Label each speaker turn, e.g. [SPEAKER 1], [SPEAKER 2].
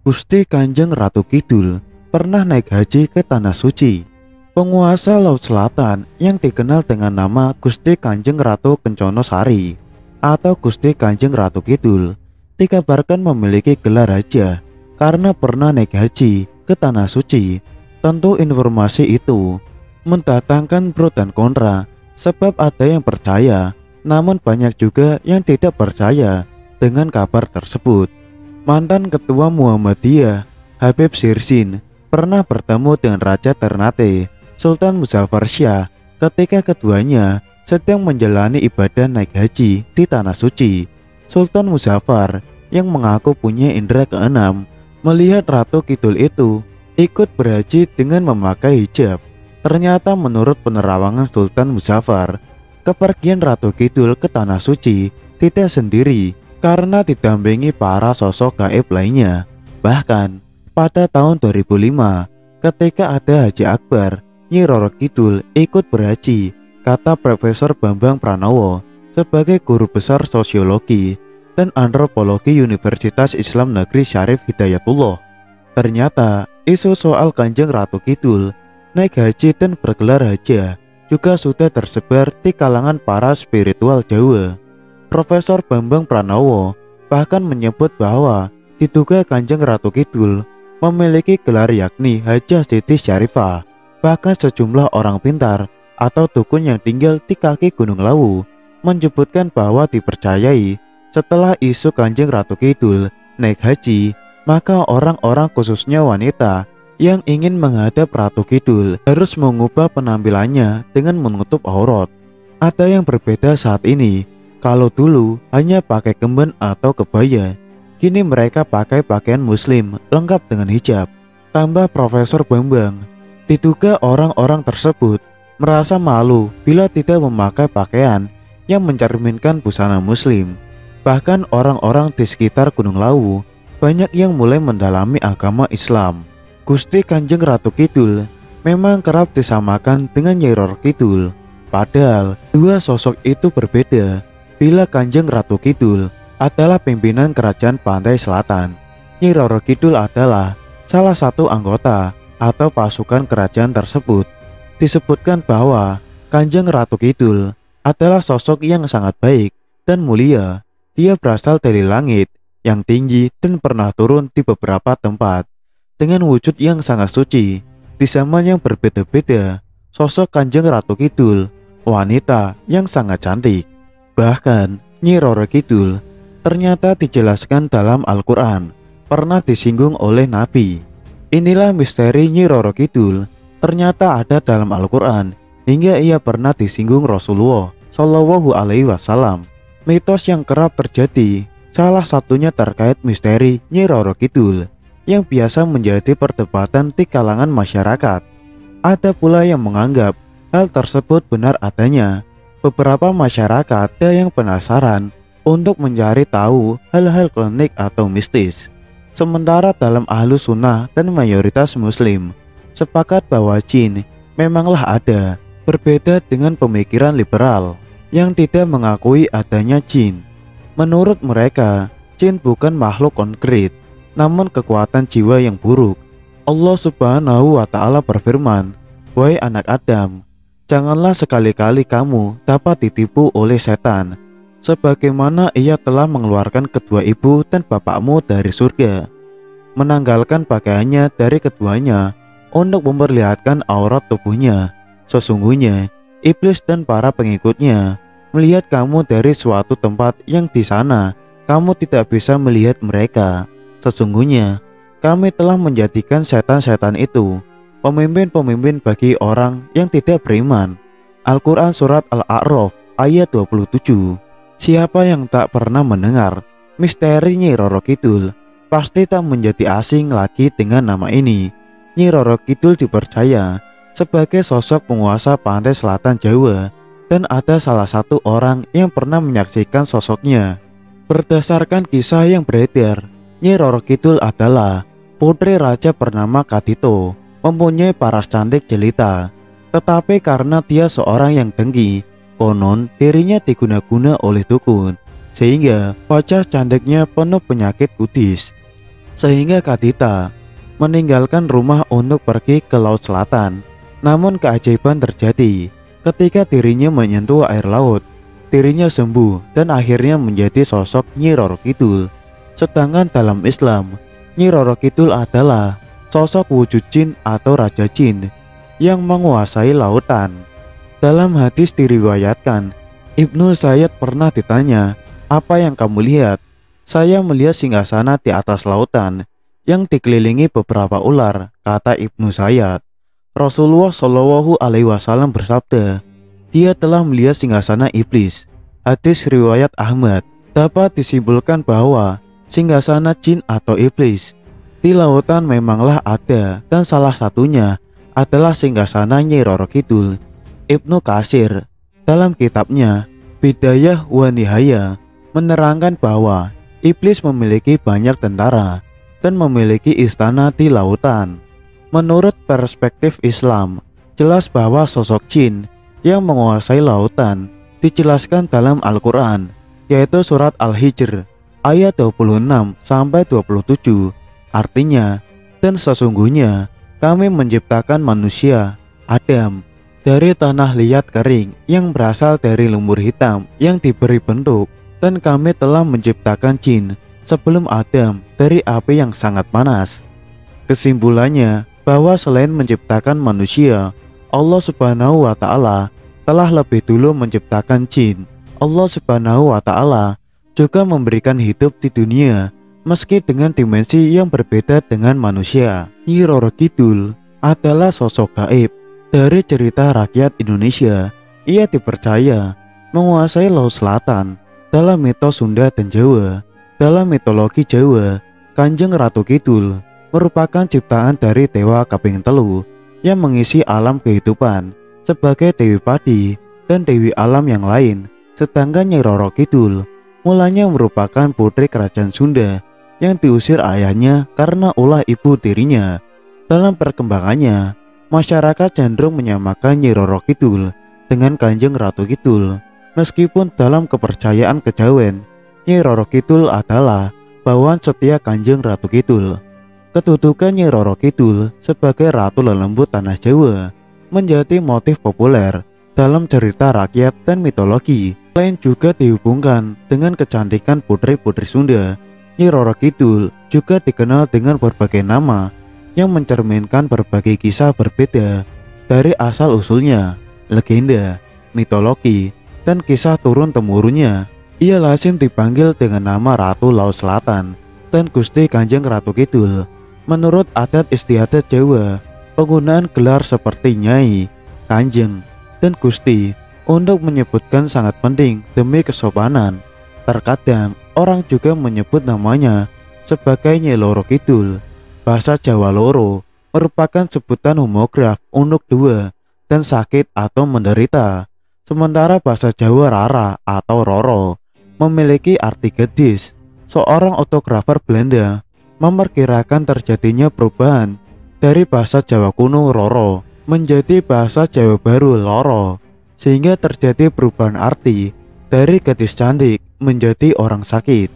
[SPEAKER 1] Gusti Kanjeng Ratu Kidul pernah naik haji ke Tanah Suci. Penguasa Laut Selatan yang dikenal dengan nama Gusti Kanjeng Ratu Kencono Sari atau Gusti Kanjeng Ratu Kidul dikabarkan memiliki gelar raja karena pernah naik haji ke Tanah Suci. Tentu informasi itu mendatangkan pro dan kontra, sebab ada yang percaya, namun banyak juga yang tidak percaya dengan kabar tersebut. Mantan Ketua Muhammadiyah Habib Sirsin pernah bertemu dengan Raja Ternate Sultan Muzaffar Shah ketika keduanya sedang menjalani ibadah naik haji di Tanah Suci. Sultan Muzaffar yang mengaku punya indera keenam melihat Ratu Kidul itu ikut berhaji dengan memakai hijab. Ternyata menurut penerawangan Sultan Muzaffar, kepergian Ratu Kidul ke Tanah Suci tidak sendiri karena didampingi para sosok gaib lainnya. Bahkan pada tahun 2005 ketika ada Haji Akbar, Nyi Roro Kidul ikut berhaji, kata Profesor Bambang Pranowo sebagai guru besar sosiologi dan antropologi Universitas Islam Negeri Syarif Hidayatullah. Ternyata isu soal Kanjeng Ratu Kidul naik haji dan bergelar haja juga sudah tersebar di kalangan para spiritual Jawa. Profesor Bambang Pranowo bahkan menyebut bahwa diduga Kanjeng Ratu Kidul memiliki gelar yakni Hajah Siti Syarifah. Bahkan sejumlah orang pintar atau dukun yang tinggal di kaki Gunung Lawu menyebutkan bahwa dipercayai setelah isu Kanjeng Ratu Kidul naik haji, maka orang-orang khususnya wanita yang ingin menghadap Ratu Kidul harus mengubah penampilannya dengan menutup aurat. Ada yang berbeda saat ini. Kalau dulu hanya pakai kemben atau kebaya, kini mereka pakai pakaian muslim lengkap dengan hijab. Tambah Profesor Bambang, diduga orang-orang tersebut merasa malu bila tidak memakai pakaian yang mencerminkan busana muslim. Bahkan orang-orang di sekitar Gunung Lawu banyak yang mulai mendalami agama Islam. Gusti Kanjeng Ratu Kidul memang kerap disamakan dengan Nyi Roro Kidul. Padahal dua sosok itu berbeda. Bila Kanjeng Ratu Kidul adalah pimpinan kerajaan Pantai Selatan, Nyi Roro Kidul adalah salah satu anggota atau pasukan kerajaan tersebut. Disebutkan bahwa Kanjeng Ratu Kidul adalah sosok yang sangat baik dan mulia. Dia berasal dari langit yang tinggi dan pernah turun di beberapa tempat dengan wujud yang sangat suci. Di zaman yang berbeda-beda, sosok Kanjeng Ratu Kidul wanita yang sangat cantik. Bahkan Nyi Roro Kidul ternyata dijelaskan dalam Al-Quran pernah disinggung oleh Nabi. Inilah misteri Nyi Roro Kidul, ternyata ada dalam Al-Quran hingga ia pernah disinggung Rasulullah Shallallahu Alaihi Wasallam. Mitos yang kerap terjadi salah satunya terkait misteri Nyi Roro Kidul yang biasa menjadi perdebatan di kalangan masyarakat. Ada pula yang menganggap hal tersebut benar adanya. Beberapa masyarakat ada yang penasaran untuk mencari tahu hal-hal klinik atau mistis. Sementara dalam Ahlus Sunnah dan mayoritas Muslim sepakat bahwa jin memanglah ada, berbeda dengan pemikiran liberal yang tidak mengakui adanya jin. Menurut mereka, jin bukan makhluk konkret, namun kekuatan jiwa yang buruk. Allah Subhanahu wa Ta'ala berfirman, "Wahai anak Adam, janganlah sekali-kali kamu dapat ditipu oleh setan, sebagaimana ia telah mengeluarkan kedua ibu dan bapakmu dari surga, menanggalkan pakaiannya dari keduanya untuk memperlihatkan aurat tubuhnya. Sesungguhnya iblis dan para pengikutnya melihat kamu dari suatu tempat yang di sana kamu tidak bisa melihat mereka. Sesungguhnya kami telah menjadikan setan-setan itu pemimpin-pemimpin bagi orang yang tidak beriman." Al-Quran Surat Al-A'raf ayat 27. Siapa yang tak pernah mendengar misteri Nyi Roro Kidul pasti tak menjadi asing lagi dengan nama ini. Nyi Roro Kidul dipercaya sebagai sosok penguasa pantai selatan Jawa dan ada salah satu orang yang pernah menyaksikan sosoknya. Berdasarkan kisah yang beredar, Nyi Roro Kidul adalah putri raja bernama Kadito, mempunyai paras cantik jelita. Tetapi karena dia seorang yang dengki, konon dirinya diguna-guna oleh dukun, sehingga wajah cantiknya penuh penyakit kudis. sehingga Kadita meninggalkan rumah untuk pergi ke Laut Selatan. Namun keajaiban terjadi ketika dirinya menyentuh air laut. Dirinya sembuh dan akhirnya menjadi sosok Nyi Roro Kidul. Sedangkan dalam Islam, Nyi Roro Kidul adalah sosok wujud jin atau raja jin yang menguasai lautan. Dalam hadis diriwayatkan, Ibnu Sayyid pernah ditanya, "Apa yang kamu lihat?" "Saya melihat singgasana di atas lautan yang dikelilingi beberapa ular," kata Ibnu Sayyid. Rasulullah Shallallahu Alaihi Wasallam bersabda, "Dia telah melihat singgasana iblis." Hadis riwayat Ahmad. Dapat disimpulkan bahwa singgasana jin atau iblis di lautan memanglah ada, dan salah satunya adalah singgasana Nyi Roro Kidul. Ibnu Katsir dalam kitabnya Bidayah wa Nihayah menerangkan bahwa iblis memiliki banyak tentara dan memiliki istana di lautan. Menurut perspektif Islam, jelas bahwa sosok jin yang menguasai lautan dijelaskan dalam Al-Quran, yaitu surat Al-Hijr ayat 26-27. Artinya, "Dan sesungguhnya kami menciptakan manusia, Adam, dari tanah liat kering yang berasal dari lumpur hitam yang diberi bentuk, dan kami telah menciptakan jin sebelum Adam dari api yang sangat panas." Kesimpulannya bahwa selain menciptakan manusia, Allah Subhanahu wa Ta'ala telah lebih dulu menciptakan jin. Allah Subhanahu wa Ta'ala juga memberikan hidup di dunia meski dengan dimensi yang berbeda dengan manusia. Nyi Roro Kidul adalah sosok gaib dari cerita rakyat Indonesia. Ia dipercaya menguasai Laut Selatan dalam mitos Sunda dan Jawa. Dalam mitologi Jawa, Kanjeng Ratu Kidul merupakan ciptaan dari Dewa Kaping Telu yang mengisi alam kehidupan sebagai Dewi Padi dan Dewi Alam yang lain. Sedangkan Nyi Roro Kidul mulanya merupakan putri kerajaan Sunda yang diusir ayahnya karena ulah ibu tirinya. Dalam perkembangannya, masyarakat cenderung menyamakan Nyi Roro Kidul dengan Kanjeng Ratu Kidul. Meskipun dalam kepercayaan kejawen, Nyi Roro Kidul adalah bawahan setia Kanjeng Ratu Kidul. Kedudukan Nyi Roro Kidul sebagai Ratu Lelembut Tanah Jawa menjadi motif populer dalam cerita rakyat dan mitologi. Selain juga dihubungkan dengan kecantikan putri-putri Sunda, Nyi Roro Kidul juga dikenal dengan berbagai nama yang mencerminkan berbagai kisah berbeda dari asal-usulnya, legenda, mitologi, dan kisah turun-temurunnya. Ia lazim dipanggil dengan nama Ratu Laut Selatan dan Gusti Kanjeng Ratu Kidul. Menurut adat istiadat Jawa, penggunaan gelar seperti Nyai, Kanjeng, dan Gusti untuk menyebutkan sangat penting demi kesopanan. Terkadang orang juga menyebut namanya sebagai Nyi Roro Kidul. Bahasa Jawa Loro merupakan sebutan homograf untuk dua dan sakit atau menderita. Sementara bahasa Jawa Rara atau Roro memiliki arti gadis. Seorang otografer Belanda memperkirakan terjadinya perubahan dari bahasa Jawa kuno Roro menjadi bahasa Jawa baru Loro, sehingga terjadi perubahan arti dari gadis cantik menjadi orang sakit.